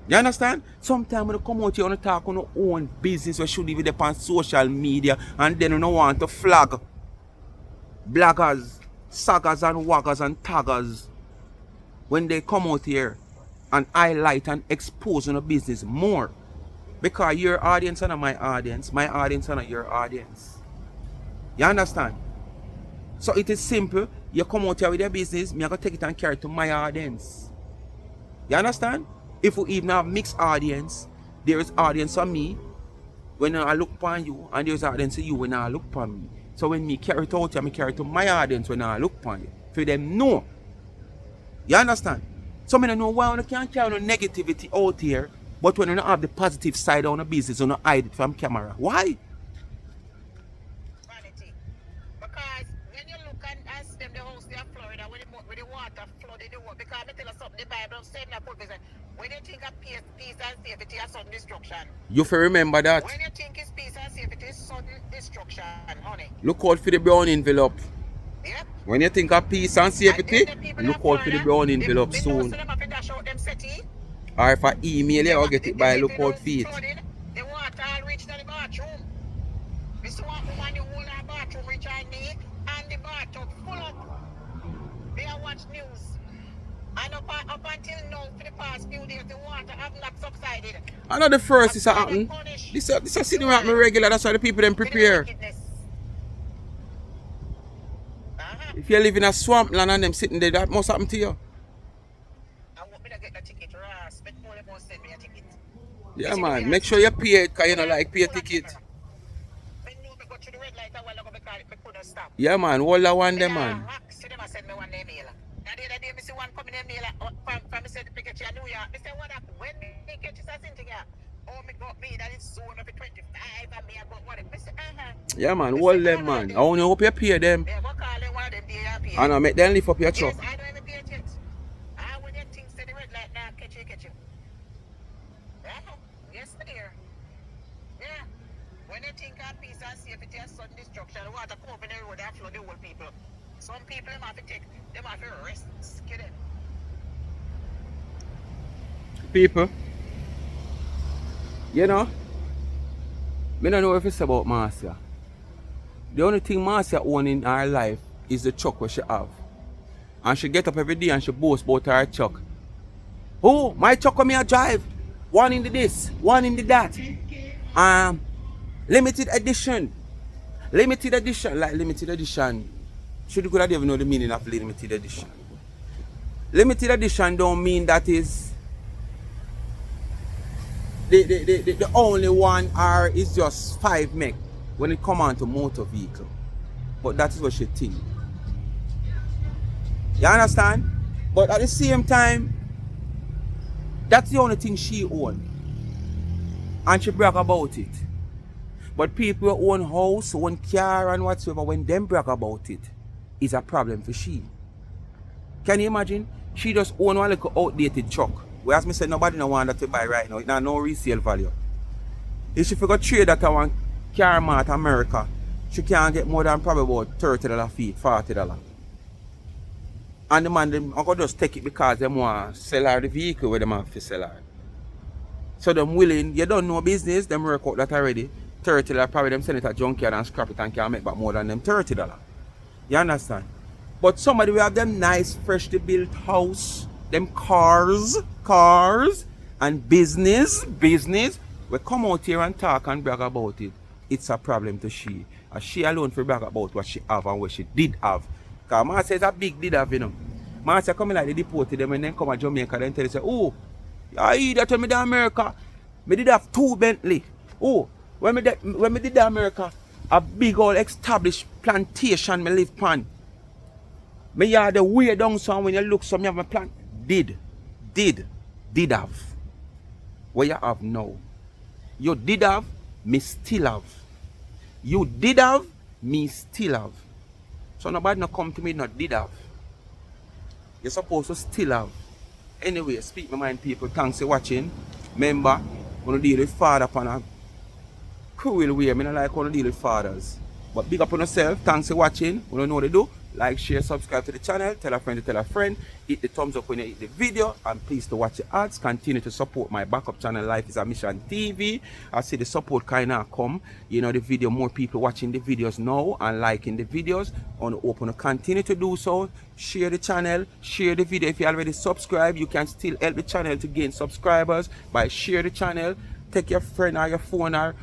You understand? Sometimes when you come out here and talk on your own business where should even depend on social media and then you don't want to flag bloggers, saggers and waggers and taggers when they come out here and highlight and expose on your business more. Because your audience are not my audience are not your audience. You understand? So it is simple. You come out here with your business, me I go take it and carry it to my audience. You understand? If we even have mixed audience, there is audience on me when I look upon you, and there is audience on you when I look upon me. So when me carry it out here, I carry it to my audience when I look upon you. For them know. You understand? So I don't know why I can't carry no negativity out here, but when you don't have the positive side on the business, you don't hide it from camera. Why? Vanity. Because when you look and ask them the house there in Florida, with the water flooded the water, because I tell you something, the Bible said in the book, when you think of peace and safety is sudden destruction. You have to remember that. When you think it's peace and safety is sudden destruction, honey. Look out for the brown envelope. Yep. When you think of peace and safety, look out for the brown envelope they soon. Them have to dash out them city. Or if I email you, I'll get it by look out for it. The water all reach to the bathroom. We saw a woman who hold her bathroom reach her knee and the bathtub full up. They are watch news. And up until now, for the past few days, the water have not subsided. I know the first is happening. This is sitting happen regular, that's why the people then prepare. If you live in a swamp land and them sitting there, that must happen to you. I want me to get the ticket, Ross. But more than send me a ticket. Yeah, man. Make sure you pay it, because you don't like pay a ticket. I know me go to the red light a while ago because I couldn't stop. Yeah, man. Hold that one there, man. See them send me one day mail. Now the other day, I see one coming in mail from me said the picture in New York. I said, what happened? When me get this thing here? Oh, me got me that it's soon up to 25 and me I got what? I said, Yeah, man. Hold them, man. I only hope you pay them. Yeah, go call them one of them day and pay. And I make them lift up your truck. Yes, I don't even pay it yet. When you think say the red light now, catch you. Yes, my dear. Yeah. When you think of peace and safety and sudden destruction, the water come up in the road and flood the whole people. Some people them have to rescue them. People, you know, I don't know if it's about Marcia. The only thing Marcia owns in her life is the truck where she have. And she get up every day and she boast about her truck. Oh, my truck come here drive. One in the this, one in the that. Limited edition. Limited edition. Like limited edition. Should could have even know the meaning of limited edition. Limited edition don't mean that is the only one or is just 5 meg when it come on to motor vehicle. But that is what she think. You understand? But at the same time, that's the only thing she own. And she brag about it. But people who own house, own car and whatsoever, when them brag about it, is a problem for she. Can you imagine? She just own one little outdated truck. Whereas me say nobody no want that to buy right now. It has no resale value. If she forgot trade that I want car mart America, she can't get more than probably about $30 feet, $40. And the man, them uncle just take it because they want to sell her the vehicle where they have to sell her. So them willing, you don't know business, them work out that already. $30, probably them send it at junkyard and scrap it and can make back more than them $30. You understand? But somebody will have them nice, freshly built house, them cars, and business, we come out here and talk and brag about it. It's a problem to she. And she alone for brag about what she have and what she did have. Because man says a big did have, you know. Man say come like they deported them and then come to Jamaica and tell you say, oh, you that when me to America, me did have 2 Bentley. Oh, when me did to America, a big old established plantation me live pan. Me had the way down so when you look so me have my plant. Did have. What you have now. You did have, me still have. You did have, me still have. So nobody not come to me not did have. You're supposed to still have. Anyway, speak my mind people. Thanks for watching. Remember, when you deal with father upon a cruel way. I don't like when you deal with fathers. But big up on yourself. Thanks for watching. You know what to do. Like, share, subscribe to the channel. Tell a friend to tell a friend. Hit the thumbs up when you hit the video. And please to watch the ads. Continue to support my backup channel, Life is a Mission TV. I see the support kind of come. You know, the video, more people watching the videos now and liking the videos. I want to open to continue to do so. Share the channel. Share the video. If you already subscribed, you can still help the channel to gain subscribers by share the channel. Take your friend or your phone or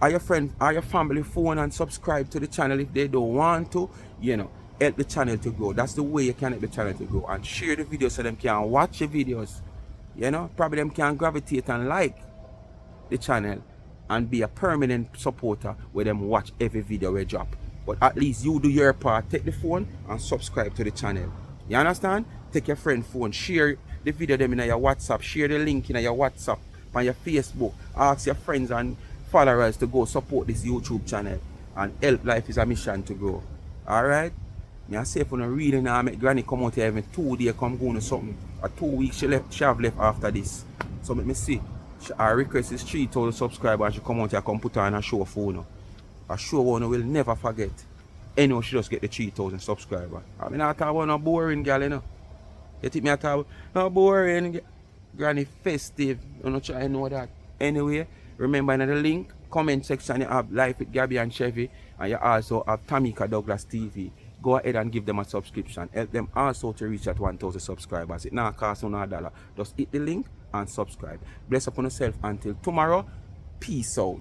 your friend or your family phone and subscribe to the channel if they don't want to. You know. Help the channel to grow. That's the way you can help the channel to grow. And share the video so them can watch the videos. You know, probably them can gravitate and like the channel and be a permanent supporter where them watch every video we drop. But at least you do your part. Take the phone and subscribe to the channel. You understand? Take your friend phone, share the video them in your WhatsApp, share the link in your WhatsApp, on your Facebook. Ask your friends and followers to go support this YouTube channel and help Life is a Mission to grow. Alright? I say if you don't really now make granny come out here every 2 days come going or something. Or 2 weeks she have left after this. So let me see. Our request is 3,000 subscribers and she come out here come put her on a show phone. A show one will never forget. Anyway, she just get the 3,000 subscribers. I mean I talk about no boring girl, you know. You think me I talk about no boring granny festive. You know try to know that. Anyway, remember in the link, comment section you have Life with Gabby and Chevy and you also have Tamika Douglas TV. Go ahead and give them a subscription. Help them also to reach at 1,000 subscribers. It now costs $1. Just hit the link and subscribe. Bless upon yourself until tomorrow. Peace out.